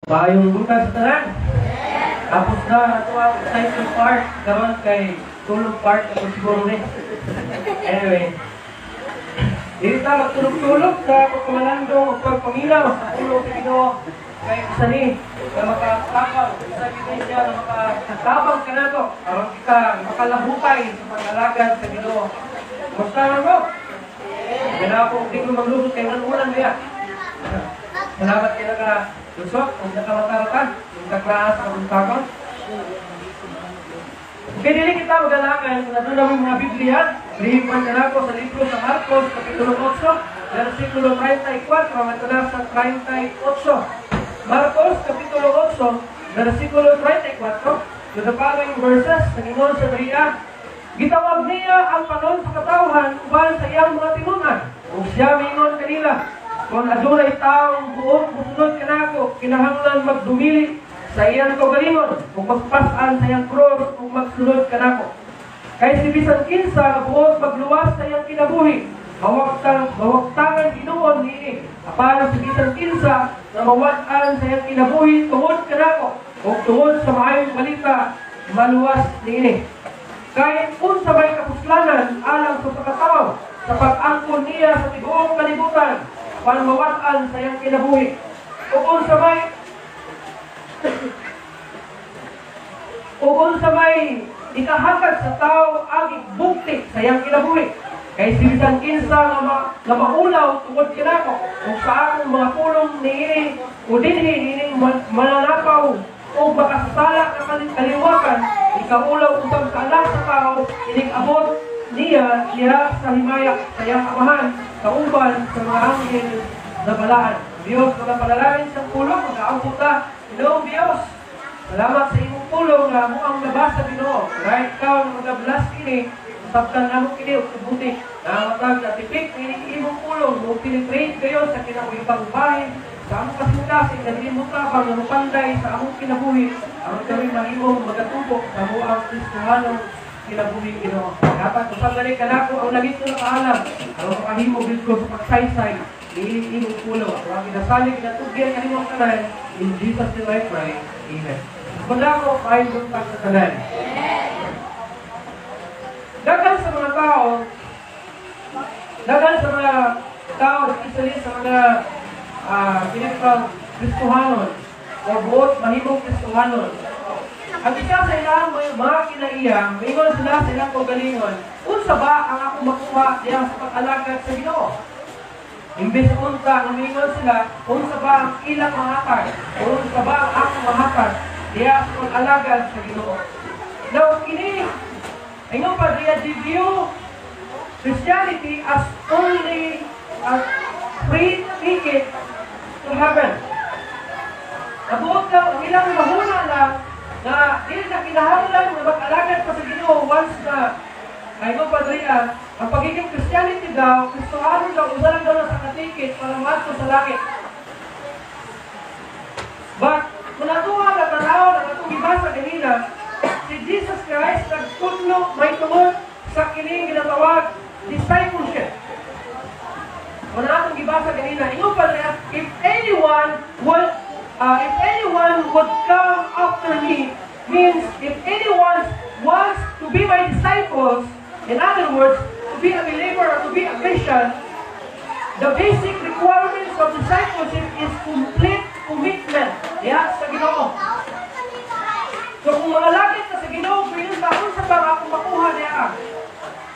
Bayong bukas sa tanan. Tapos na ato ang cycle part karon kay tulog part ako siguro rin. Anyway, dito ta magtulog-tulog sa pagkamalandong o pagpamilaw sa tulog sa Ginoo kay isa ni na makatabang sa ebidensya na makatabang ka na to aron kita makalahutay sa pag-alagad sa Ginoo. Basta na mo. Kaya po di ko maglusot kay ulan niya. Salamat kayo na lusot kung nakamataratan yung kaklaan sa kabuntagon. Okay, dili kita magalakan kung nato namin mga Biblia. Lihipan na ako sa libro sa Marcos, Kapitulo 8, versikulo 34, matula sa 38. Marcos, Kapitulo 8, versikulo 34, to the following verses, nangingon sa Maria, gitawag niya ang panon sa katawhan uban sa iyang mga tinunan. Kung siya mingon kanila, kung adunay taong buong musunod kanako, kinahanglan magdumili sa iyang kaugalingon, kung magpasan sa iyang cross, kung magsunod kanako. Kay si bisan kinsa nga buot magluwas sa iyang kinabuhi, mawagtangan Ginoon niini. Apan si bisan kinsa nga mawad-an sa iyang kinabuhi tungod kanako, o tungod sa maayong balita, maluwas niini. Kay unsa may kapuslanan alang sa pagkataw, sa pag-angkon niya sa tibuong kalibutan, panmawatan sa iyang kinabuhi. Ukon sa may ikahagad sa tao agig bukti sa iyang kinabuhi. Kay si bisan kinsa nga maulaw tungod kinako, kung sa akong mga pulong niini o dinhi nining mananapaw o makasasala ka kaliwakan, ikaulaw usab sa alas sa tao, ining abot niya sa himaya sa iyang amahan, kauban sa mga anghel na balaan. Diyos, mga palalangin sa pulong, mag-aabot ta. Ginoong Diyos, salamat sa imong pulong na mo ang nabasa Ginoo. Kahit ikaw na mag-ablas kini, sabtan na mo kini o subuti na matag na tipik ng imong pulong, mo pinitrade kayo sa kinabuhibang bahay, sa among kasing-kasing na hindi mo tabang na mapanday sa among kinabuhi, ang kami mahimong magatubok sa muang Kristohanong kinabuhi Ginoo. Dapat usab gani kanako ang labis na kaalam, ang makahimo gid ko sa pagsaysay ni imong pulong. Ang ginasali kinatugyan kanimong tanan, in Jesus name I pray. Amen. Mula ko kayo buntag sa tanan. Dagan sa mga tao, especially sa mga pinagka-Kristohanon o buot mahimong Kristohanon. Ang isa sa ilang mga kinaiyang, mayroon sila sa ilang kaugalingon, unsa ba ang ako makuha diyan sa pag-alagad sa Ginoo? Imbes unsa ang mayroon sila, unsa ba ang ilang mahakar? Unsa ba ang ako mahakar diyan sa pag-alagad sa Ginoo? Now, kini, ayun pa diya view Christianity as only a free ticket to heaven. Nabuot lang, ang ilang mahuna lang na hindi na kinahanglan na mag-alagad pa sa Ginoo once na ayun pa diya, ang pagiging Christianity daw, Kristohanon daw, usalan daw na sa katikit para mato sa langit. But, kung natuwa na tanaw na itong ibasa kanina, si Jesus Christ nagtudlo may tungod sa kining ginatawag discipleship. Kung natong ibasa kanina, ingon pa rin, if anyone would come after me, means if anyone wants to be my disciples, in other words, to be a believer or to be a Christian, the basic requirements of discipleship is complete commitment. Diyan sa Ginoo. So kung makalagit ka sa Ginoo, pinunta kung sa bang ako makuha niya.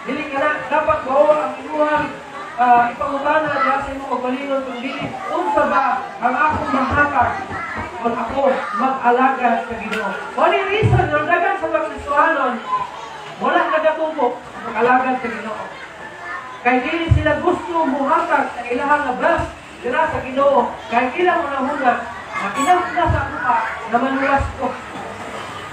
Dili ka na, dapat bawa ang inuhang ipangutana diyan sa imong pagbalingon kung dili, unsa ba ang akong mahakar kung ako mag-alagad sa Ginoo. Wala reason yung dagan sa mga Kristohanon, wala nagatubok mag-alagad sa Ginoo. Kaya dili sila gusto muhatag sa ilahang abras dira sa Ginoo. Kaya ilang manahunag na ilang sila sa kuha na manulas ko.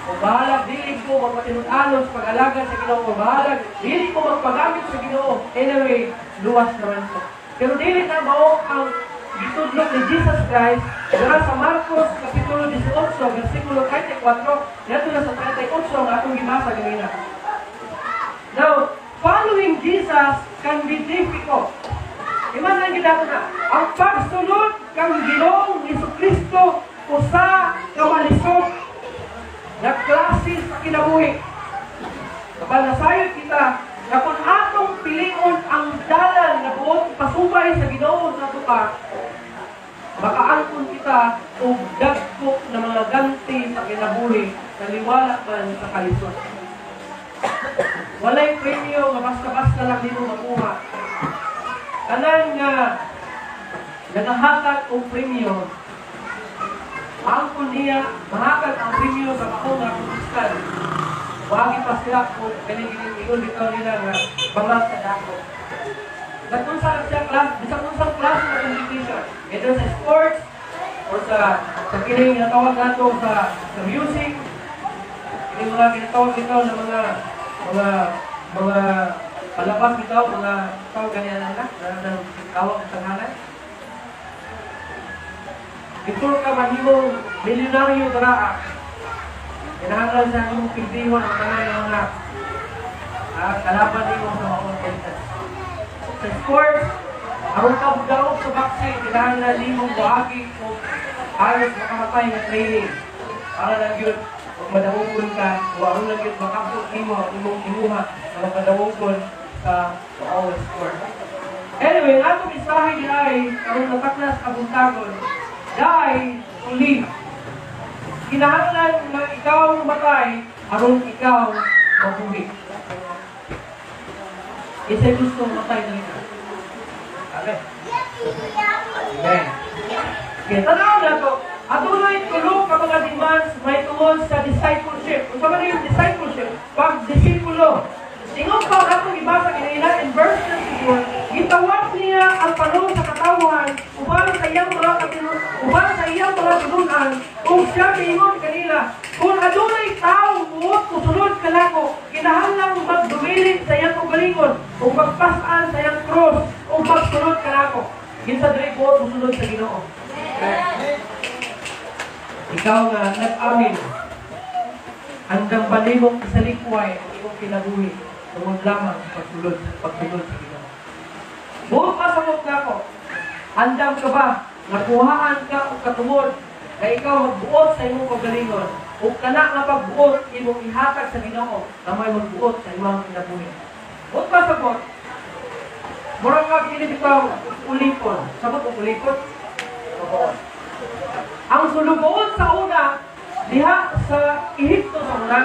Kung bahalag, dili ko magpatinud-anos pag-alagad sa Ginoo. Kung bahalag, dili ko magpagamit sa Ginoo. Anyway, luwas naman ko. Pero dili na mao ang gitudlok ni Jesus Christ dira sa Marcos Kapitulo 18, versikulo 34, yato na sa 38 ang atong gibasa kanina. Now, following Jesus can be difficult. Iman lang ginato na, ang pagsunod kang Ginoong Jesucristo usa ka malisod na klase sa kinabuhi. Kapag nasayod kita, na kung atong pilion ang dalan na buot pasubay sa Ginoo sa tuka, makaangkon kita o dagko na mga ganti sa kinabuhi na liwala man sa kalisod. Walay premyo nga basta-basta lang dito makuha. Kanan nga nagahatag o premyo, maangkon niya, mahatag ang premyo sa maong nga kumiskan. Wagi pa sila kung kanigiling bitaw nila nga bangat sa dako. Kung saan siya class, bisang unsang klase na competition, either sa sports or sa kining ginatawag nato sa music, kining mga ginatawag bitaw na mga palabas bitaw, mga tawag ganyan na tawag sa hanay. Before ka mahimong milyonaryo daraa, kailangan sa imong pildiwan ang mga kalaban nimo sa mga contestants. Sa sports, aron ka budaog sa boxing, kailangan na limong buhagi o ayos makamatay na training. Para lang yun, kung madawukon ka, o aron lang yun makabot nimo ang imong imuha na makadawukon sa bawat sport. Anyway, atong isahe ay aron nataklas kabuntagon, dahil uli. Kinahanglan na ikaw matay, aron ikaw mabuhi. Isa'y gusto matay na ito. Okay. Okay. Okay, tanaw na ito. Adunay tulong ka mga demands may tungod sa discipleship. Kung saan yung discipleship? Pag-disipulo. Tingong pa akong ibasa kinailan in verse 24, gitawag niya ang panong sa katawan upang sa iyang mga tinunan kung siya mingon kanila. Kung adunay tao buot kusunod kanako, kinahanglang magdumilit sa iyang ugalingon o magpasaan sa iyang cross o magsunod kanako. Kinsa diri buot kusunod sa Ginoo. Ikaw nga nag-amin andang palimong sa likway ang imong kinabuhi tungod lamang pagsulod sa Ginoo. Buot pasabot nako, andam ka ba nakuhaan ka o katungod na ikaw magbuot sa imong kagalingon o kana nga pagbuot imong ihatag sa Ginoo na may magbuot sa imong kinabuhi. Buot pasabot, murang nga pinibitaw ulipon. Sabot o ulipon? Ang sulubuot sa una, diha sa Ehipto sa una,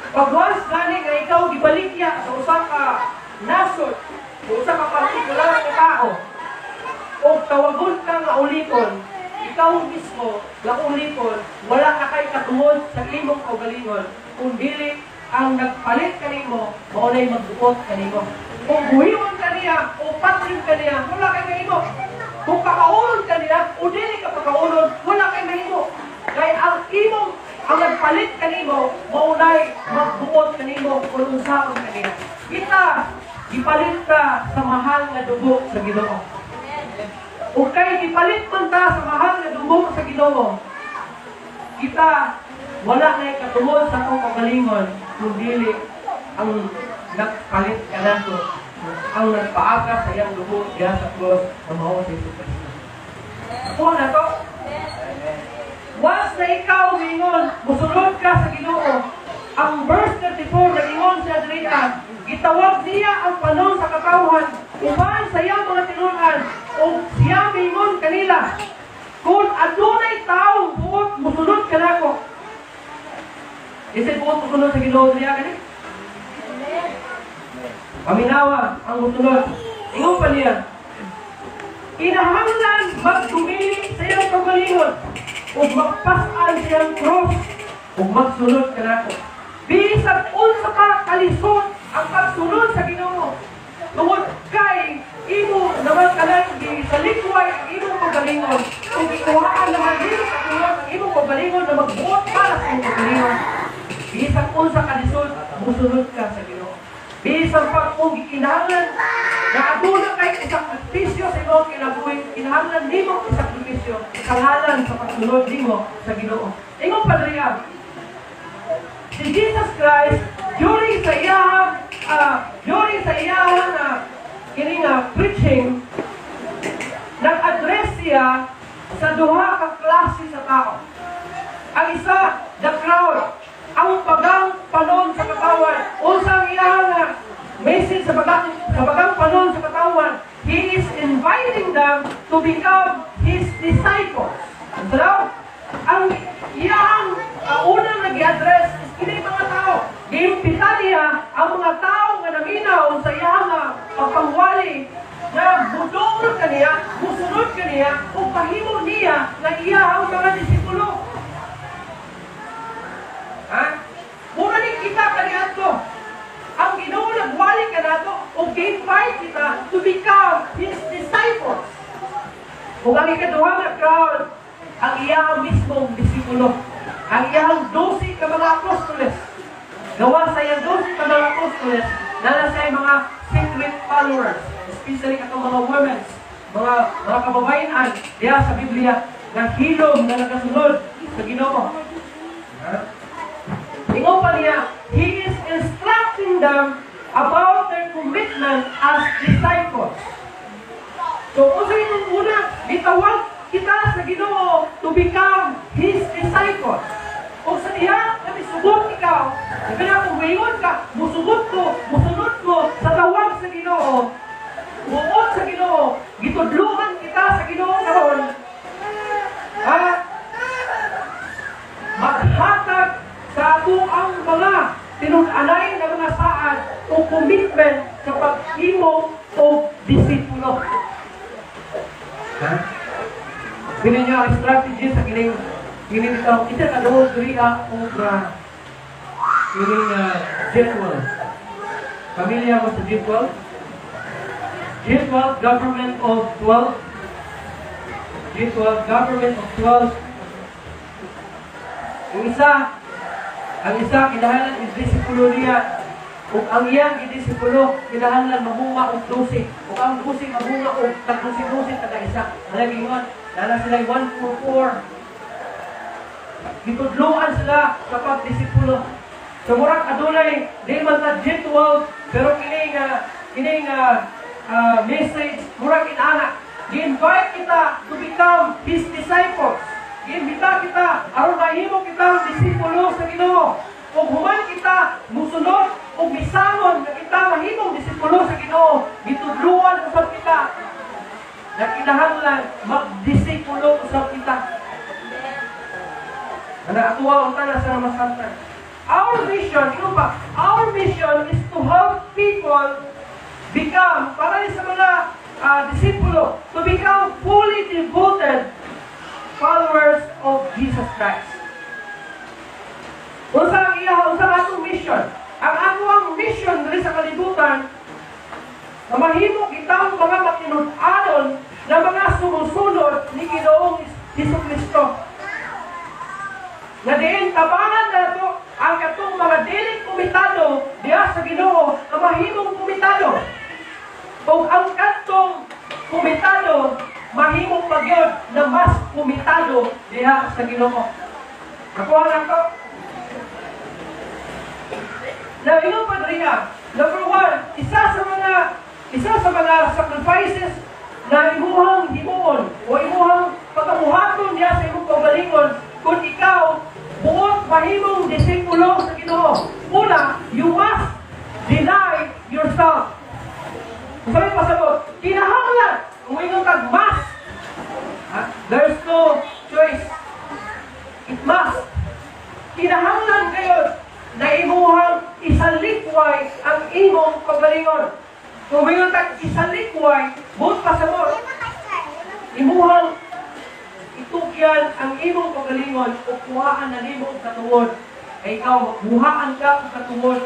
pagwas gani nga ikaw gibalikya sa usa ka nasod, o usa ka partikular na tao, o tawagon ka nga ulipon, ikaw mismo nga ulipon, wala ka kay katungod sa imong kaugalingon, kung dili ang nagpalit kanimo, maunay magbuot kanimo. Kung buhiwan ka niya, o patrin ka niya, wala kay mahimo. Kung pakaulon ka niya, o dili ka pakaulon, wala kay mahimo. Kaya ang imong, ang nagpalit kanimo, maunay magbuot kanimo, kung unsaon kanina. Kita, ipalit ka sa mahal na dugo sa Ginoo. O kay ipalit man ta sa mahal na dugo sa Ginoo, kita, wala na katungod sa akong kagalingon, kung dili ang nagpalit ka nato, ang nagpaaga sa iyang dugo diya sa cross na mao si Jesus Cristo. Ako na to. Once na ikaw mingon, musulod ka sa Ginoo, ang verse 34 na ingon siya diriya, gitawag niya ang panon sa katawhan, uban sa iyang mga tinunan, o siya mingon kanila, kung adunay tao buot musulod ka nako. Isip buot musulod sa Ginoo niya kanina? Paminawa ang musulod. Ingon pa niya, kinahanglan magdumili sa iyang kagalingon o magpasaan sa iyang cross o magsunod ka nako. Bisag unsa ka kalisod ang pagsunod sa Ginoo. Tungod kay imo naman kanang sa likway ang imong kagalingon. Kung ikuhaan naman dito sa tulog ang imong kagalingon na magbuot para sa imong kagalingon. Bisag unsa ka lisod, musunod ka sa Ginoo. Bisang pag kung kinahanglan na aduna kay isang sakripisyo sa imong kinabuhi, kinahanglan nimo isang sakripisyo kangalan sa pagsunod nimo sa Ginoo. Ingon pa diriya, si Jesus Christ during sa iyang preaching, nag-address siya sa duha ka klase sa tao. Ang isa, the crowd, ang pagang panon sa katawan. Unsang iyang message sa pagang panon sa katawan, he is inviting them to become his disciples. So, ang iyang unang nag-i-address is kini mga tao. Giimpita niya ang mga tao nga naminaw sa iyang pagpangwali na budol kaniya, musunod kaniya, o pahimo niya na iya ang mga disipulo. Ha? Muna ni kita kaniya to. Ang Ginoo nagwali ka nato o gi-invite kita to become his disciples. Kung ang ikaduha nga crowd, ang iyang mismong disipulo, ang iyang 12 ka mga apostoles, gawa sa iyang 12 ka mga apostoles, na sa mga secret followers, especially katong mga women, mga kababayan diya sa Biblia, na hilom na nakasunod sa Ginoo. Ingon pa niya, he is instructing them about their commitment as disciples. So, kung sa inyong una, bitawag kita sa Ginoo to become his disciples. Kung sa iya, na misubot ikaw, sabi na kung mayon ka, musubot ko, musunod ko sa tawag sa Ginoo, buot sa Ginoo, gitudluhan kita sa Ginoo karon, maghatag sa ato ang mga tinun-anay na mga saad o commitment sa paghimo o disipulo. Bili niya ang strategy sa kining ito. Kita ka doon kriya o kining G12. Pamilya mo sa G12? G12, Government of 12. G12, Government of 12. Ang isa, kinahanglan is disipulo niya. Kung ang iyang idisipulo, kinahanglan mamunga og 12. Kung ang 12 mamunga og tag-12 kada isa. Halagi yun, lala sila 144. Gitudluan sila sa pagdisipulo. So murag adunay, di man ta G12, pero kining message, murag inana. Gi-invite kita to become his disciples. Gi-invita kita, aron mahimo kita disipulo sa Ginoo. Kung human kita musunod o misangon na kita mahimong disipulo sa Ginoo, gitudluan usab kita na kinahanglan magdisipulo usab kita. Ana atuwa unta na sa masanta. Our mission is to help people become, para sa mga disipulo, to become fully devoted followers of Jesus Christ. Unsa atong mission? Ang atong mission diri sa kalibutan, na mahimo kitang mga matinud-anon na mga sumusunod ni Ginoong Jesucristo. Na diin tabangan nato ang katong mga diling kumitado diya sa Ginoo na mahimong kumitado. Kung ang katong kumitado mahimong pagyod na mas kumitado diya sa Ginoo. Nakuha na to. Na inong padriya, number 1, isa sa mga sacrifices na imuhang himuon o imuhang pagkamuhaton niya sa imong kaugalingon kung ikaw buot mahimong disipulo sa Ginoo. Una, you must deny yourself. Sabi pasabot, kinahanglan umingon kag must. There's no choice. It must. Kinahanglan kayo na imuhang isalikway ang imong kaugalingon. Kung umingon kag isalikway, buot pasabot, imuhang itukyan ang imong kaugalingon o kuhaan na nimo og katuwod. Ay ikaw buhaan ka og katuwod.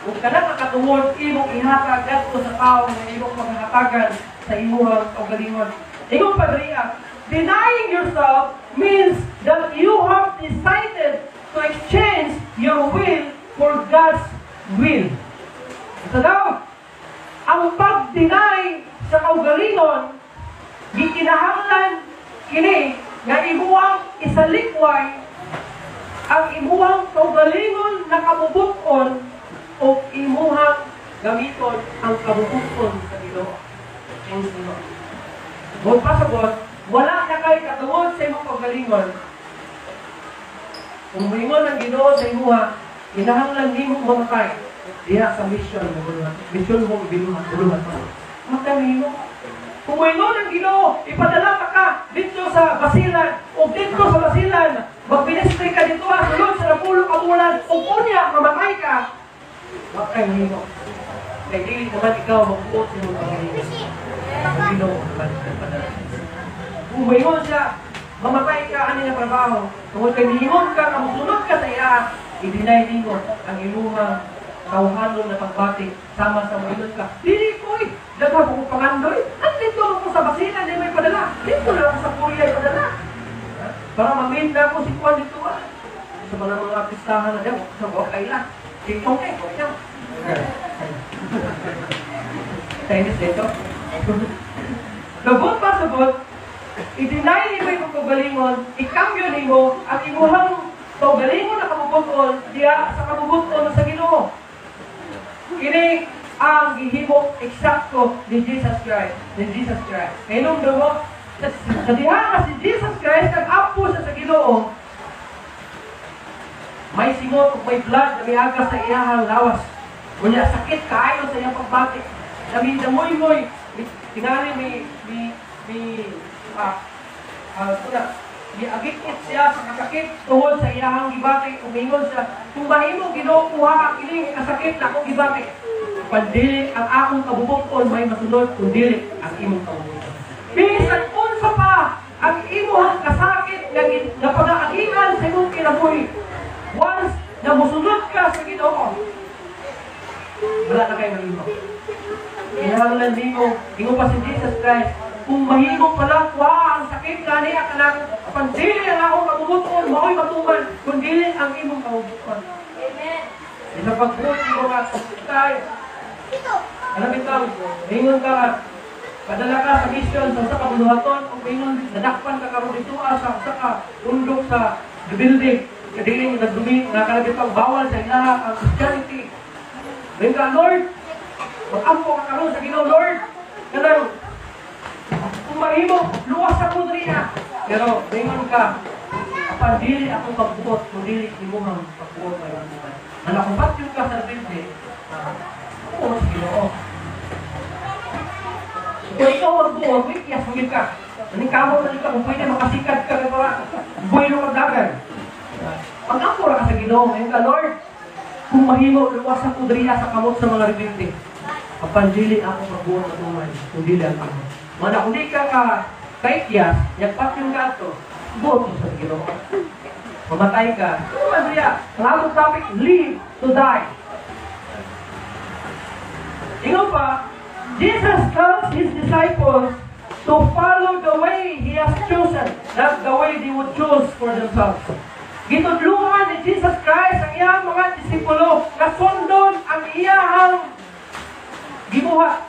Ug kada ka katuwod imong ihatag adto sa tao nga imong paghatagan sa imong kaugalingon. Ingon padriya, denying yourself means that you have decided to exchange your will for God's will. Ito daw, ang pag-deny sa kaugalingon, gikinahanglan kini nga imuhang isalikway ang imuhang kaugalingon na kabubuton o imuhang gamiton ang kabubuton sa Ginoo. Huwag pasabot, wala na kay katungod sa imong paggalingon. Kung moingon ang Ginoo sa imuha, kinahanglan nimo mamatay diha sa mission mo biluhan pa. Matay nimo. Kung moingon ang Ginoo, ipadala ka dito sa basilan o dito sa basilan, magministry ka dito sulod sa 10 ka bulan o kunya mamatay ka. Matay nimo. Kaya dili naman ikaw magbuot sa imong paggalingon. Ang Ginoo ipadala. Kung moingon siya, mamatay ka ani nga trabaho. Tungod kay niingon ka, kamusunod ka sa iya, i-deny nimo ang imuhang kauhanon na pagbati sama sa moingon ka. Dili koy, daghan ko pangandoy. At dito ko sa basilan di may padala. Dito lang sa Korea padala. Para maminda ko si Juan dito sa mga artistahan na daw sa okay lang. Tingtong kay ko siya. Chinese dito. Labot pa sabot. I-deny nimo yung paggalingon, ikambyo nimo at imuhang paggalingon na kabubuton diya sa kabubuton sa Ginoo. Kini ang gihimo eksakto ni Jesus Christ. Kainom daw sa diha nga si Jesus Christ nag-apo sa Ginoo. May singot ug may blood na miaga sa iyahang lawas. Unya sakit kaayo sa iyang pagbati. Dami damoy-moy tingali giagit-it siya sa kasakit tungod sa iyahang gibati. Umingon siya, kung mahimo Ginoo kuha ang ining kasakit na akong gibati. Pandili ang akong kabubuton may masunod kung dili ang imong kabubuton. Bisan unsa pa ang imong kasakit nga pag-aagian sa imong kinabuhi. Once na musunod ka sa Ginoo, wala na kayo mahimo. Kinahanglan nimo, ingo pa si Jesus Christ, kung mahimo pala kuha ang sakit gani at kanang pandili ang akong kabubuton, mao'y matuman, kung dili ang imong kabubuton. Amen. Isa pagbuti mo nga tayo. Alam ikaw, ingon ka, padala ka sa mission sa usa ka buluhaton, kung ingon nadakpan ka karon dito sa usa ka undok sa building, kadili nagdumi nga kalabit pang bawal sa ilaha ang Christianity. Then ka, Lord, mag-ampo ka karon sa Ginoo, Lord. Kanang kung mahimo, luwas ako diriya. Pero, ingon ka, pandili akong pagbuot, kung dili imuhang pagbuot ay imuhan. Kung ba't yung ka sa building, oo, sa Ginoo. Kung ikaw magbuot, wait, yes, magiging ka. Nanikamo na ikaw, kung pwede makasikat ka ng mga buhay ng magdagan. Mag-ampo ka sa Ginoo. Ngayon ka, Lord, kung mahimo, luwas ako diriya sa kamot sa mga rebelde. Pandili ako magbuot at umay, kung dili ang kamot. Mana kung di ka kaikyas, nagpat yung gato, buot mo sa Ginoo. Mamatay ka. Ano ba niya? Ang atong topic, live to die. Ingo pa, Jesus tells His disciples to follow the way He has chosen, not the way they would choose for themselves. Gitudluhan ni Jesus Christ ang iyang mga disipulo na sundon ang iyang gibuhat.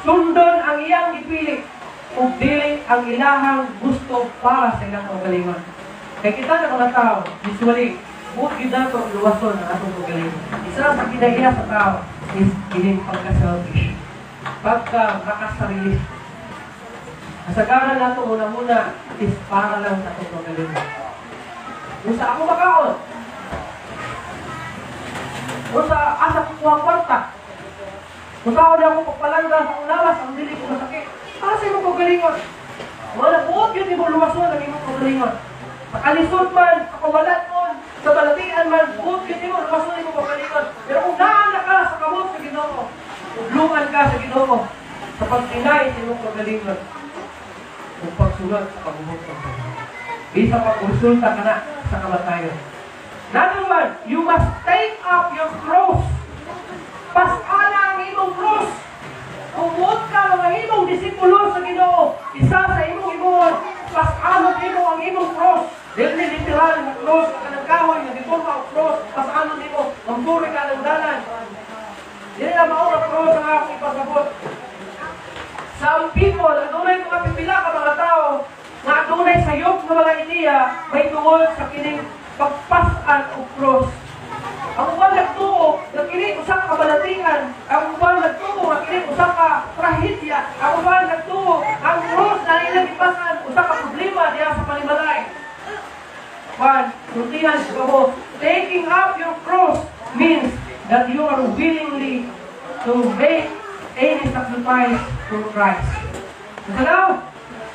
Sundon ang iyang ipili ug dili ang ilahang gusto para sa ilang kaugalingon. Kaya kita na mga tao, usually, buot gid nato luwason ang atong kaugalingon. Isa sa kinaiya sa tao is kining pagka-selfish. Pagka-makasarili. Kasagaran nato muna-muna is para lang sa atong kaugalingon. Kung sa ako makaon, kung sa asa ko kuha kwarta, kung saan na ako pagpalanda sa ulawas, ang dili ko masakit. Para sa imong pagalingon. Wala buot yun, imong luwason ang imong pagalingon. Makalisod man, kakawalan mo, sa balatian man, buot yun imong luwason ang imong pagalingon. Pero kung naan ka sa kamot sa Ginoo, uglungan ka sa Ginoo, sa pagtinay sa imong pagalingon, kung pagsulat sa kabubuton. Bisa pag-usulta ka na sa kamatayon. Number one, you must take up your cross. Pasana ang imong cross. Kumuot ka mga imong disipulo sa Ginoo. Isa sa imong imuon, pasano nimo ang imong cross. Dili literal na cross ka ng kahoy, nga dito ka cross, pasano nimo, mampuri ka ng dalan. Dili na mao nga cross ang akong ipasabot. Some people, adunay mga pipila ka mga tao, nga adunay sayop ng mga ideya, may tungod sa kining pagpasan o cross. Ang uban nagtuo, nagkini usang kabalatian. Ang uban nagtuo, nagkini usang ka trahedya. Ang uban nagtuo, ang ilang ipasan, usa ka problema diya sa panimalay. One, nutihan ko, taking up your cross means that you are willingly to make any sacrifice for Christ. Salaw,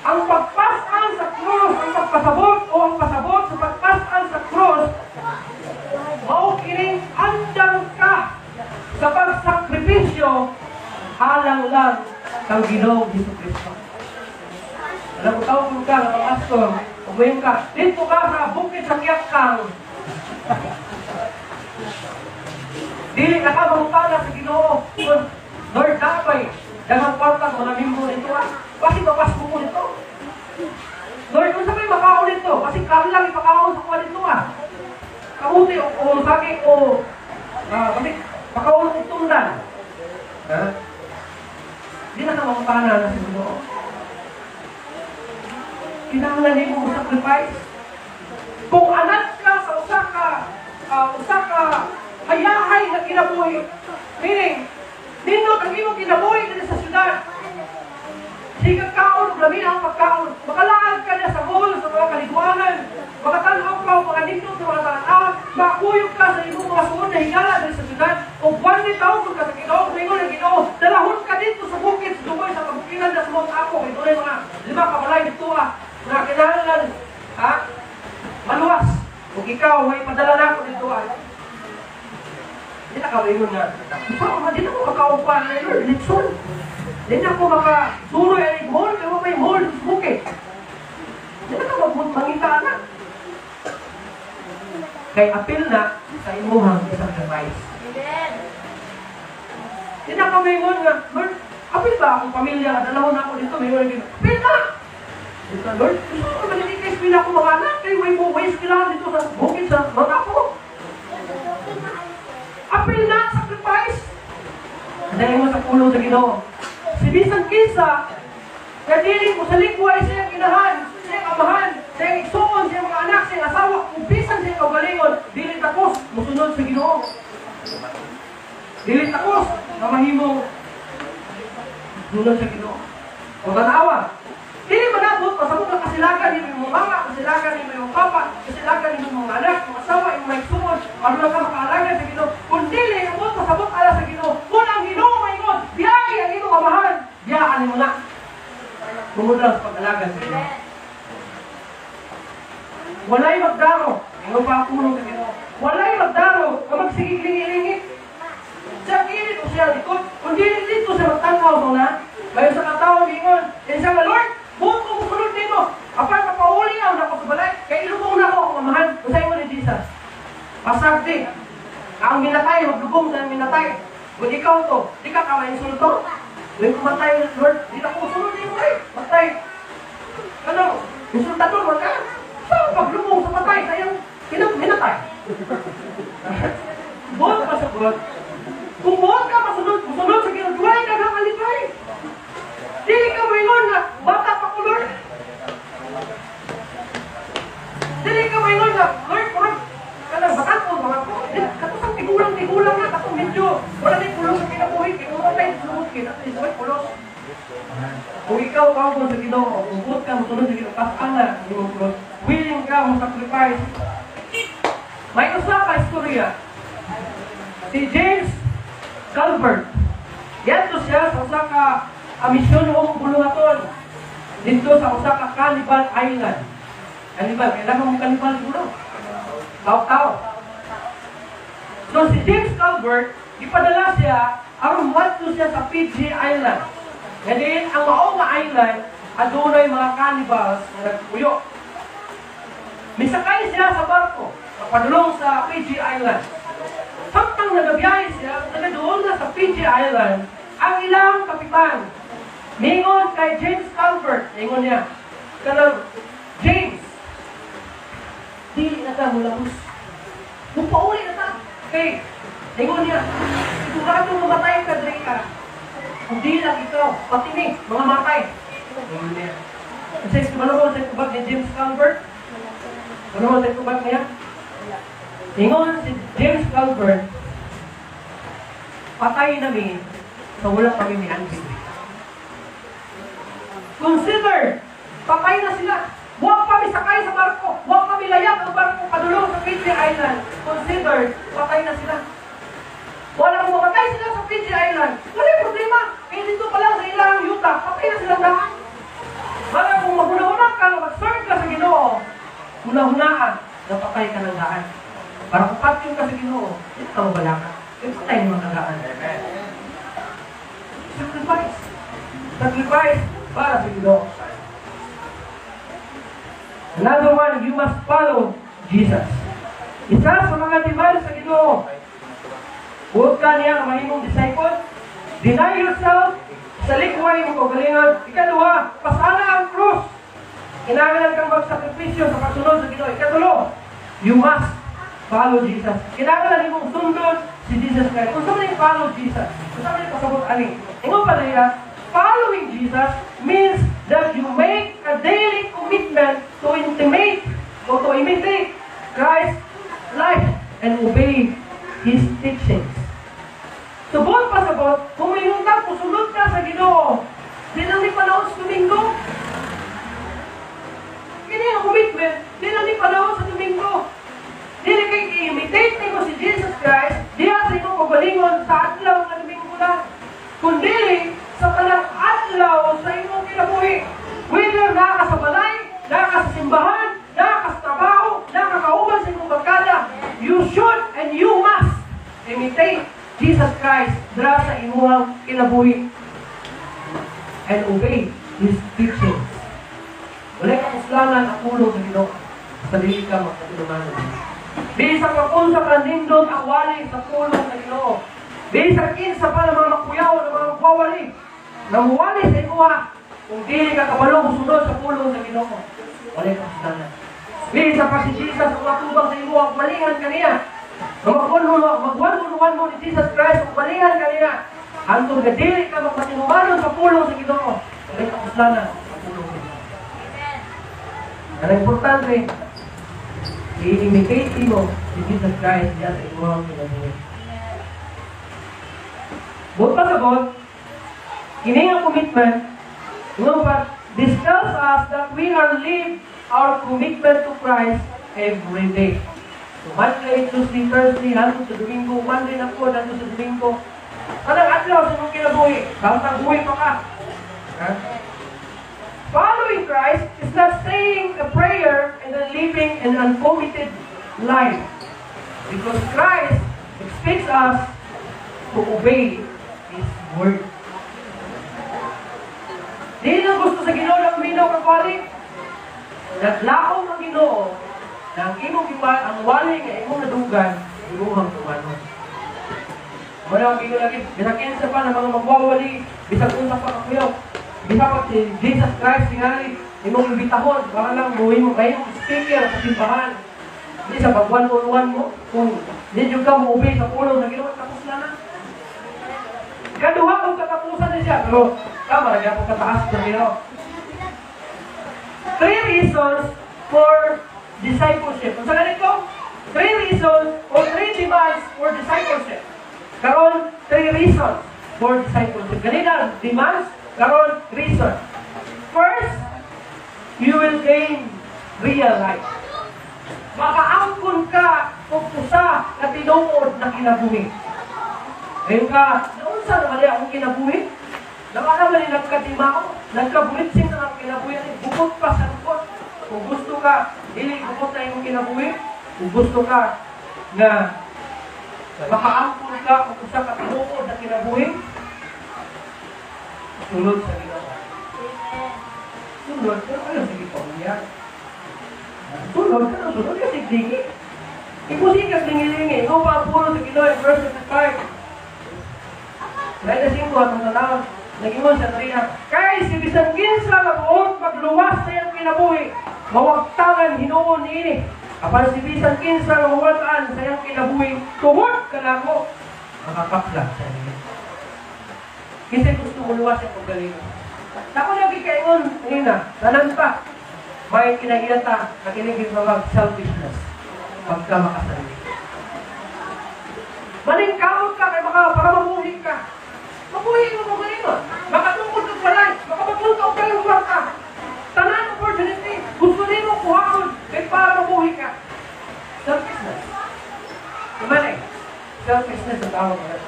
ang pagpasan sa cross, ang pagpasabot o ang pasabot sa pagpasan sa cross, maukiring andang ka sa pagsakripisyo alang lang kang Ginoong Jesucristo. Alam mo, tawag ka ng mga pastor, umuyin ka, dito ka sa bukid sa Kiyakkang. Dili na ka mamutala sa Ginoo. Lord, dapat, dagang kwarta mo na mimbo nito ah. Bakit mapas mo ko nito? Lord, kung sabay makaon nito, kasi kami lang ipakaon sa kuha nito ah. Kamuti o sabi o, kasi makaon ng tundan. Ha? Hindi na ka mamutala na sa Ginoo. Kinahanglan mo sacrifice. Kung anak ka sa usa ka hayahay na kinabuhi, meaning, nindot ang iyong kinabuhi dito sa syudad, sige kaon, lamin ang pagkaon, makalaan ka na sa hall, sa mga kaliguanan, makatanaw ka o mga nindot sa mga tanaw, makuyog ka sa iyong mga suod na higala dito sa syudad, o buwan ni taon ka sa Ginoo, mingon ng Ginoo, dalahon ka dito sa bukid, sa Dumoy, sa kabukinan na sa mga ako, ito na yung mga 5 kabalay dito na kinahanglan, maluwas. Kung ikaw, may padala na ako dito hindi na kawaingon nga. Hindi na ako makaupan na yun, litson. Hindi na ako makasuroy ang igmol, kaya mo may mall, bukit. Hindi na ka mangita na. Kaya apil na sa imuhang sacrifice. Hindi na kawaingon nga, Lord, apil ba akong pamilya, dalawon na ako dito, may apil na! Lord, gusto ko naman kay eskwila ko mga anak, kaya may eskwila dito sa bukid sa mga ako. Apil na, sacrifice. Dahil mo sa pulo sa Ginoo. Si Bisan Kisa, kadiling ko sa lingwa ay siyang inahan, siyang amahan, siyang igsuon, siyang mga anak, siyang asawa, kung bisan siyang kaugalingon, dili takos, musunod sa Ginoo. Dili takos, na mahimong musunod sa Ginoo. O tanawa, dili manabot, pasabot ang kasilagan ni mga mama, kasilagan ni mga papa, kasilagan ni mga anak, mga asawa, yung mga igsuon, ano lang ka makaalagan sa Ginoo. Kung dili, abot, pasabot ala sa Ginoo. Kung ang Ginoo maingon, biyahe ang iyong amahan, biyaan mo na. Bumudang sa pag-alagan sa Ginoo. Walay magdaro, ingon pa ang puno sa Ginoo. Walay magdaro, o magsigig-lingi-lingi. Siya kilit o siya likod, kung dili dito siya magtanaw mo na, bayo sa katawang ingon, and siya nga, Lord, buot ko kusunod dito. Apay papauli ako na pagkabalay, kaya ilubong na ako ang amahan. Usay mo ni Jesus. Pasagdi. Ang minatay, maglubong sa minatay. Kung ikaw to, di ka kamainsulto. May kumatay, Lord, di na kusunod dito eh. Matay. Ano? Insultador mo ka? Saan paglubong sa patay? Sayang, minatay. Buot ka sa buot. Kung buot ka, masunod sa ginagawa, naghakalipay. Dili ka maingon na, bata pa ko, Lord. Dili ka maingon na, Lord, kanang bakat ko, mga ko. Katusang tigulang na, katong medyo. Wala na yung pulos sa kinabuhi, kinuha tayo sa sumot, kinatuloy pulos. Kung ikaw kawon sa Ginoo, kung buot ka, masunod sa Ginoo, pasana, yung pulos. Willing ka, sacrifice. May usa ka istorya. Si James Calvert. Yato siya sa usa ka misyon o bulungaton dito sa usa ka Cannibal Island. Cannibal, kailangan mo cannibal siguro. Tao-tao. So si James Calvert, ipadala siya, aron madto siya sa Fiji Island. Ngayon, ang maong island, adunay mga cannibals na nagpuyo. Misakay siya sa barko, padulong sa Fiji Island. Samtang nagabiyahe siya, nagadoon na sa Fiji Island, ang ilang kapitan, mingon kay James Calvert, mingon niya, kanang, James, dili na ta mula bus. Mupauli na ta. Okay, mingon niya, sigurado mamatay ka, Drake. Hindi lang ikaw, pati ni, mga matay. Mingon niya. Kasi kumano sa kubag ni James Calvert? Kumano sa kubag niya? Mingon si James Calvert, patay namin sa wala kami ni Andy. Consider Patay na sila. Huwag kami sakay sa barko. Huwag kami layak ang barko padulong sa Fiji Island. Considered, patay na sila. Walang mamatay sila sa Fiji Island. Wala yung problema. Kaya dito pa lang sa ilang yuta, patay na silang lahat. Baka kung maghuna-huna ka, mag-serve ka sa Ginoo, huna-hunaan, napatay ka ng daan. Para kung patyon ka sa Ginoo, hindi ka mabala ka. Kaya patay naman ang daan. Sacrifice. Sacrifice para sa Ginoo. Another one, you must follow Jesus. Isa sa mga demand sa Ginoo, huwag ka niya ang mahimong disciple. Deny yourself. Sa likway mo kagalingan. Ikalawa, pasana ang krus. Kinahanglan kang magsakripisyo sa pagsunod sa Ginoo. Ikatulo, you must follow Jesus. Kinahanglan mong sundon si Jesus Christ. Kung saan yung follow Jesus? Kung saan yung pasabot ani? Ingo pa niya, following Jesus means that you make a daily commitment to imitate Christ's life and obey His teachings. Subot pasabot, kung may nundag, kusunod ka sa Ginoo. Di lang ni panahon sa Domingo. Kini ang commitment, di lang ni panahon sa Domingo. Dili kay i-imitate nimo si Jesus Christ, diya sa imong pagalingon sa adlaw nga Domingo na. Kundi sa kanang adlaw sa imong kinabuhi. Whether naka sa balay, naka sa simbahan, naka sa trabaho, nakakauban sa imong barkada, you should and you must imitate Jesus Christ dra sa imong kinabuhi and obey His teachings. Wala ka kuslanan ang pulong sa Ginoo. Sa dili ka magkatulungan. Bisag kapunsa ka nindot ang wali sa pulong sa Ginoo. Bisag kinsa pa ng mga makuyaw ng mga magwawali. Namuwali sa imuha kung dili ka kabalo musunod sa pulong sa Ginoo. Wala ka kuslanan. Bisag pa si Jesus ang matubang sa imuha, malingan kaniya. Magwan mo ni Jesus Christ, malingan kaniya. Hantong na dili ka magpatinumanon sa pulong sa Ginoo. Wala ka kuslanan sa pulong sa Ginoo. Ang importante, i-imitate mo si Jesus Christ diyan sa imong kinabuhi. Buot pa sabot, kini ang commitment, this tells us that we are live our commitment to Christ every day. So, Monday, Tuesday, Thursday, hanggang sa Domingo, Monday na po, hanggang sa Domingo. Anong adlaw sa mong kinabuhi? Hanggang buhay pa ka. Following Christ is not saying a prayer and then living an uncommitted life. Because Christ expects us to obey His word. Di na gusto sa Ginoo na kuminaw ka wali. Naglaong ang Ginoo na ang imong iman, ang wali nga imong nadugan, imuhang tumanon. Wala ang Ginoo lagi, bisakin sa pa ng mga magwawali, bisag unsa pa kakuyaw. Bisa pa si Jesus Christ tingali, imong imbitahon, para lang buhay mo kayo, speaker sa simbahan. Hindi sa pag-one-on-one mo, kung hindi ka mo-obey sa pulong na Ginoo, tapos na na. Kaduha kung katapusan na siya, pero tama, nagyan kung kataas na Ginoo. 3 reasons for discipleship. Kung saan ganito? 3 reasons or 3 demands for discipleship. Karon, 3 reasons for discipleship. Ganina, demands, karon, reason. First, you will gain real life. Makaangkon ka kung usa na tinuod na kinabuhi. Ngayon ka, naunsa naman niya akong kinabuhi? Naman niya nagkatimao, nagkabuhitsing na ang kinabuhi. Bukod pa sa lukot. Kung gusto ka, hindi bukod na yung kinabuhi. Kung gusto ka na makaangkon ka kung usa ka tinuod na kinabuhi, sunod sa Ginoo. Sunod, pero ano sige pa niya? Sunod ka na, sunod ka sigdigi. Ipusin ka lingi-lingi. Ikaw pa ang puro sa Ginoo in verse 55. Dahil na 5 at ang tanawag, nag-iwan sa 3. Kaya si bisan kinsa mag-uot magluwas sa iyang kinabuhi, mawagtangan hinuon niini. Kapag si bisan kinsa mawataan sa iyang kinabuhi, tuhod ka na ako, makakaplag sa niya. Kasi gusto mo luwas yung paggalingon. Ako lagi kayon, nina, nananta, may kinahiyata na kinigil mga selfishness pagka makasarili. Maningkamot ka kay para mabuhi ka. Mabuhi mo paggalingon. Makatungkol ka palay, makapagpunta ka yung ka. Tanan mo para mabuhi ka. Selfishness. Diba na eh? Selfishness ang tawag na.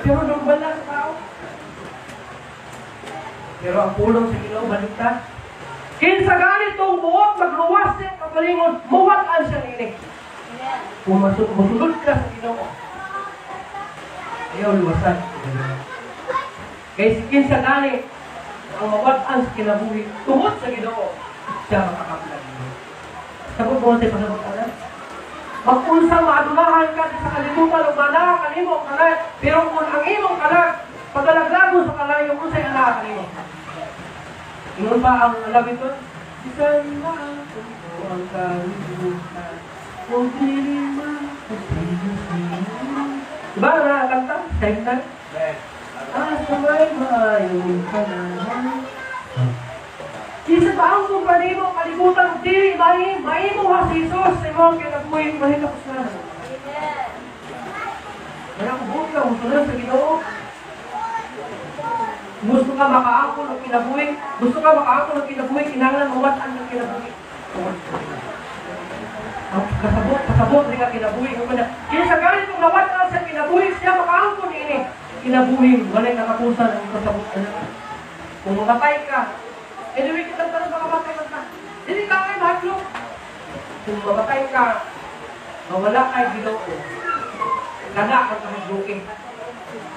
Pero normal lang sa tao. Pero ang pulong sa Ginoo baliktad. Kinsa ganitong buot magluwas niya kapalingon, muwat-an siya nini. Kung masulod ka sa Ginoo, ayaw luwasan. Kaya si kinsa gani ang mawat-an sa kinabuhi, tungod sa Ginoo, siya makakaplag. Sabot mo sa pasabot ka na? Mag-unsang maadumahan ka sa kalimutan o mana kanimo ang kalay, pero kung ang imong kalay, pagkalaglago sa kalay, yung unsay anak kanimo. Ingon pa ang alabit doon, isang maakong ko ang kalimutan, kung pinilima, diba nakakanta? Same time? Asa may maayong ka na. Isa pa ang kumpani mo, kalimutan, di, may mo ha si Jesus, si mga kinabuhin, mahilapos na. Kaya kung buong ka, gusto na sa Ginoo. Gusto ka makaako ng kinabuhi, gusto ka makaako ng kinabuhi, kinangan mawatan ng kinabuhi. Kasabot rin ka kinabuhi. Kaya sa ganit kung nawatan sa kinabuhi, siya makaako nini. Kinabuhi, walay nakapusan ang kasabot na. Kung mamatay ka, anyway, kita tanong makamatay ka. Hindi ka kayo mahatlong. Kung mamatay ka, mawala kay Ginoo. Kada ang kahadlukin.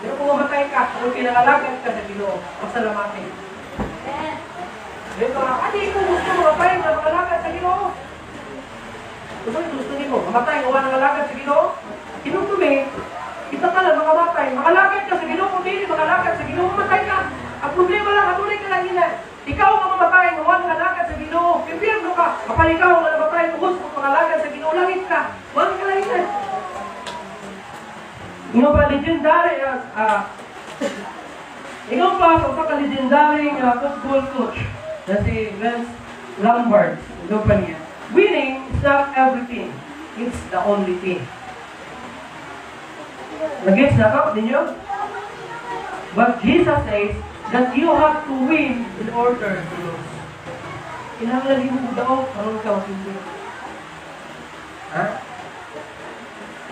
Pero kung mamatay ka, kung kinakalagan ka sa Ginoo, pasalamatin. Dito nga, ko gusto mamatay na makalagan sa Ginoo. Gusto niyo, mamatay, gawa ng alagan sa Ginoo. Kinutumi, kita talaga makamatay. Makalagad ka sa Ginoo, kung hindi makalagad sa Ginoo, mamatay ka. Ang problema lang, hatuloy ka lang ina. Ikaw ang mamamatay, gawa ng alagan sa Ginoo. Impyerno ka, kapag ikaw ang mamamatay, tubos kung makalagad sa Ginoo, langit ka. Gawa ka lang ina. Ino pa legendary ino pa sa ka-legendary football coach na si Vince Lombardi. Ino pa niya. Winning is not everything. It's the only thing. Nag-gets na ka ninyo? But Jesus says that you have to win in order to lose. Kinahanglan mo daw karon ka hindi. Ha?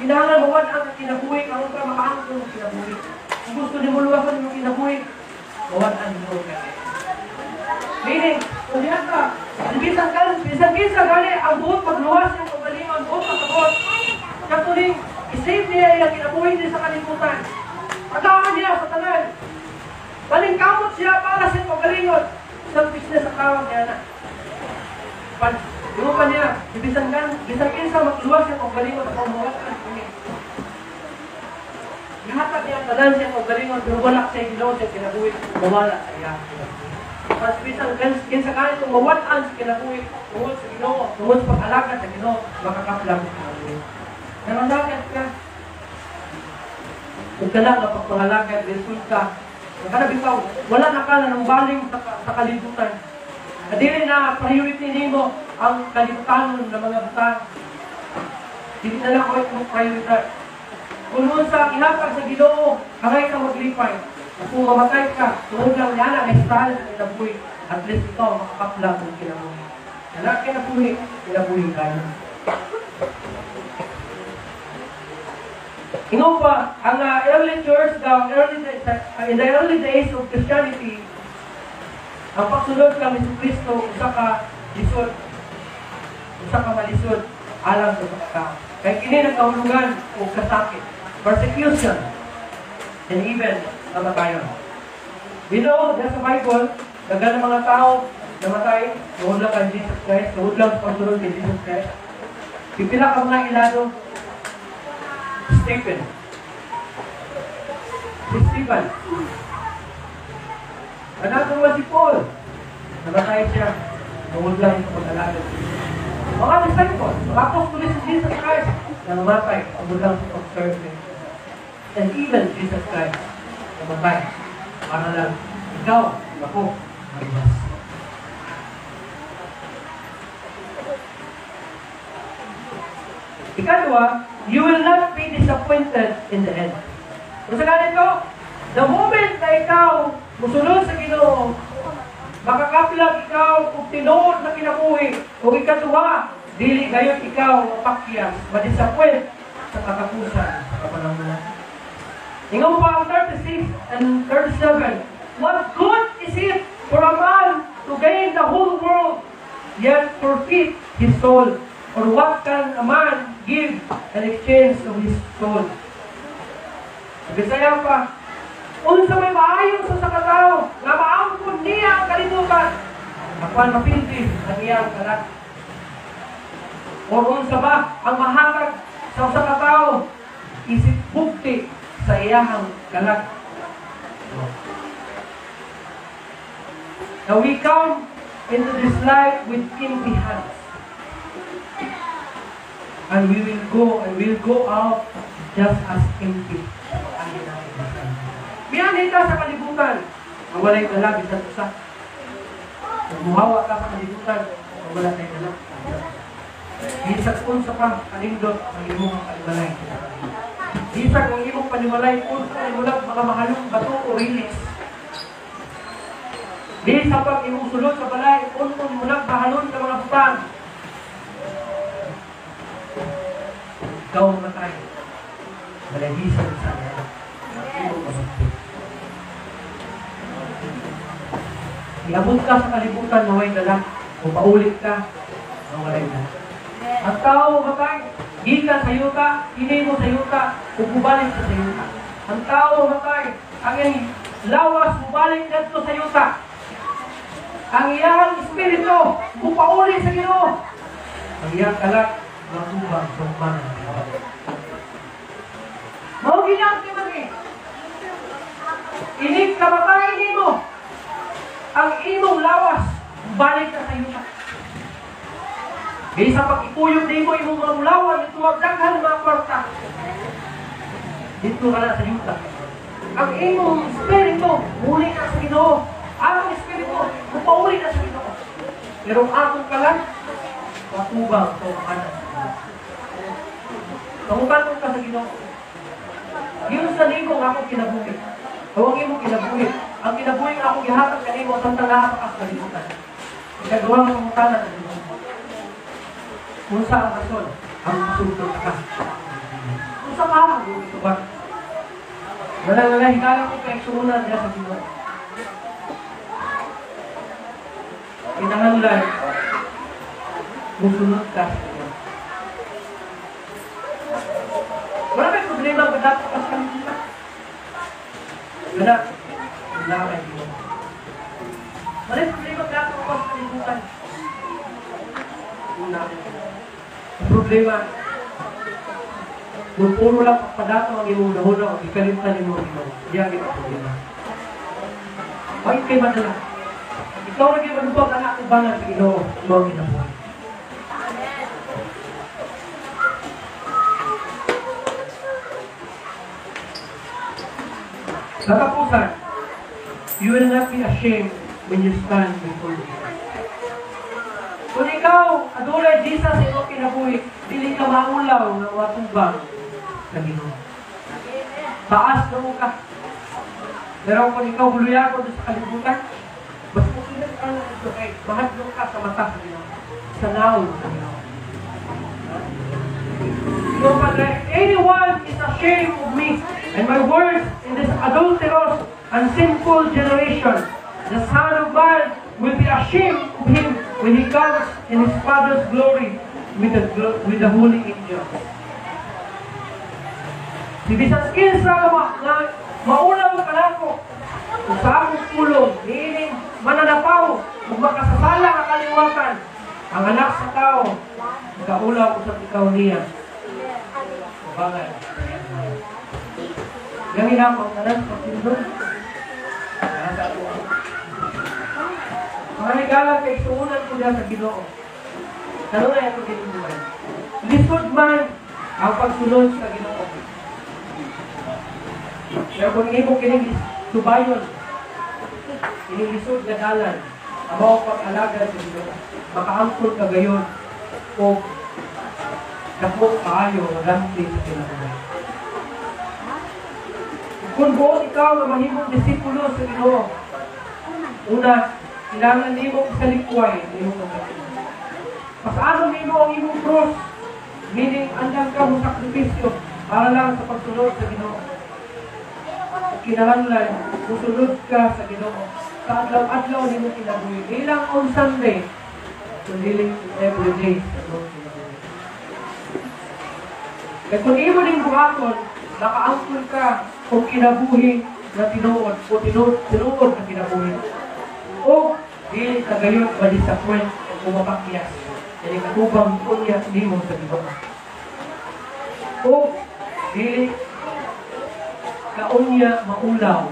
Kinahanglan mo ang kinabuhi, karon ka makaangkon ng kinabuhi. Kung gusto niyo luwasan yung kinabuhi, mawaan mo ka. Meaning, kung diyan ka, bisang-bisa gali, ang buot magluwas yung pagalingon, buot magkabot. Katuling, isave niya yung kinabuhi niya sa kalimutan. Pagkakan niya sa tanan. Balingkamot siya para sa pagalingon. Selfish na sa tawag niya na. Yung pa niya, bisang-bisa magluwas yung pagalingon at pamawakan. Lahat niya, tanan siya pagalingon, pero wala siya ginawa siya kinabuhi, mawala sa iya. Mas bisang kinsa kanin kung mawatan sa kinabuhi, tungod sa Ginoo, tungod sa pag-alaga sa Ginoo, makakaplang sa kinabuhi. Nananagat ka. Kung ka lang napagpangalaga, resulta. Kung ka na bitaw, wala na ka na ng baling sa kalibutan. Kadiri na priority nimo ang kalibutan ng mga butang. Hindi na lang ako itong priority. Kung noon sa inapag sa Ginoo, aray ka maglipay. Kung mamatay ka, tuwag lang yan ang estahan sa kinabuhi. At least ikaw makakaplang ng kinabuhi. Kaya kinabuhi ka. Ingo pa, ang early church, in the early days of Christianity, ang pagsunod kang Jesucristo, usa ka lisod, usa ka malisod, alang sa pagkatao. Kaya kini nagkahulugan o kasakit, persecution, and even namatayon. We know, sa Bible, daga ng mga tao namatay, tuhod lang kay Jesus Christ, tuhod lang sa pagsunod kay Jesus Christ. Pipila ka mga ilado, Stephen. Anak naman si Paul. Namatay siya. Tuhod lang sa pag-alaga. Mga disciples, mga apostolis ni Jesus Christ, namatay, tuhod lang sa pag-serve. And even Jesus Christ, namatay. Para lang, ikaw, ako, maibas. Ikalawa, you will not be disappointed in the end. Kung sa ganito, the moment na ikaw musunod sa Ginoo, makakaplag ikaw kung tinuod na kinabuhi, kung ikatuwa, dili gayon ikaw mapakyas, madisappoint sa katapusan sa kapanahon. Ingaw pa ang 36 and 37. What good is it for a man to gain the whole world, yet forfeit his soul? Or what can a man give in exchange of his soul? Bisaya pa, unsa may maayon sa katao, nga maangkon niya ang kalibutan, apan mapildi ang iyang kanak. O unsa ba ang mahatag sa katao, isip bukti sa iyang kanak. Now we come into this life with empty hands. And we will go out just as empty. Biyanita sa kalibutan, ang walay dala, bisan usa. Muhawa ka sa kalibutan, ang wala tayo dala. Bisag unsa pa, kanindot, ang imong kalibalay. Bisag ang imong panimalay, unsa kalimulat, mga mahalong bato o rilis. Bisag pag imong sulod sa balay, unsa kalimulat, mahalon sa mga butang. Ikaw matay. Malabisa sa sana. Iabot ka sa kalibutan na may dala. O paulit ka na walay dala. Ang tao matay. Gikan sa yuta. Hindi mo sa yuta. O bubalik sa yuta. Ang tao matay. Ang lawas bubalik dito sa yuta. Ang iyang espiritu upaulit sa Ginoo. Ang iyang kalat matubang sa umanan. Mau ginang timagi. Inig kamatayin mo. Ang imong lawas balik na sa yuta. Kaysa pag ipuyog din mo imong mga mulawan, ito magdaghan mga kwarta. Dito ka na sa yuta. Ang imong espiritu muli na sa Ginoo. Ang espiritu upauli na sa Ginoo. Pero ang akong kalan matubang sa umanan. Kamukanon ka sa Ginoo. Yung sa lingkong ako kinabuhi. Huwag mo kinabuhi. Ang kinabuhi nga ako gihatag kanimo sa talaha sa kalibutan. Ikagawa mo ang tanan sa Ginoo. Kung sa ang rason, ang masultong ka. Kung sa parang yung ito ba? Wala hikalang ko kaya suunan niya sa Ginoo. Kinahanglan, musunod ka sa Ginoo. Wala may problema ang dapat ka sa kalibutan. Wala. Wala kayo Ginoo. Wala may problema ang dapat ka sa kalibutan. Wala. Ang problema, kung puro lang pagpadato ang iyong nahuna o ikalimtan ni mo ito, diyan ang problema. Bakit kayo madala? Ikaw na kayo manubag ang akubangan sa Ginoo, mga ginabuhay. Sa kapusan, you will not be ashamed when you stand before Jesus. Kung ikaw, adulay Jesus sa iyong kinabuhi, pili ka maulaw ng watubang sa Ginoo. Taas na mo ka. Pero kung ikaw buluyako sa kalibutan, mas musulit ka na ito kay mahadlong ka sa mata sa Ginoo. Sa naon sa Ginoo. So, Padre, if anyone is ashamed of me and my words in this adulterous and sinful generation, the Son of Man will be ashamed of him when he comes in his Father's glory with the holy angels. Si bisang kinsa na maulang kanako kung sa akong pulong, niining mananapaw, kung makasasala ka kaliwatan, ang anak sa tao, nagkaulaw ko sa ikaw niya. Bangal. Yang hinapang tanan sa pindong. Mga ligalang kay suunan ko dyan sa Ginoo. Tanong na ito ginubuhay. Lisod man ang pagsunod sa Ginoo. Pero kung hindi mo kining subayon, inilisod na dalan, ang mga pag-alaga sa Ginoo, makaangkol ka gayon o kapok kaayo na ganti sa kinabuhay. Kung buong ikaw na mahimong disipulo sa Ginoo, una, kailangan hindi mo kasalikway, hindi mo kasalikway. Pasaano nimo ang imong cross? Meaning, andang ka mo sakripisyo para lang sa pagsunod sa Ginoo. Kinahanglan, musunod ka sa Ginoo. Sa adlaw-adlaw nimo kinabuhi. Ilang on Sunday, kundi every day. Kaya kung imo ning buhaton, nakaangkol ka kung kinabuhi na tinuod o tinuod na kinabuhi. O dili ka gayon ma-disappoint o mapakyas. Dili ka tubang unya nimo sa Ginoo. O dili ka unya maulaw,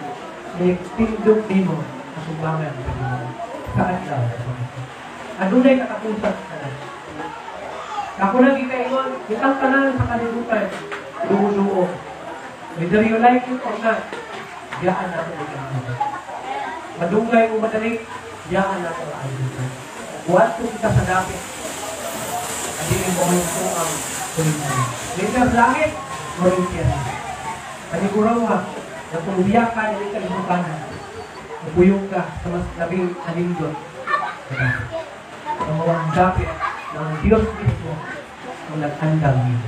dili tindog nimo sa sumbangan sa Ginoo. Sa adlaw. Adunay katapusan ka na. Ako na gikaingon, itang tanan sa kalibutan, duo-duo. Whether you like it or not, diyaan natin ang kalibutan. Madungay o madali, diyaan natin ang kalibutan. Buhat ko kita sa dapit. Hindi mo ito ang kulibutan. Later langit, Corinthians. Paniguraw ka, na kung ubiyak ka, hindi kalibutan. Nabuyong ka sa mas labing alindot. Ang mga dapit ng Diyos mismo ang nag-andang niyo.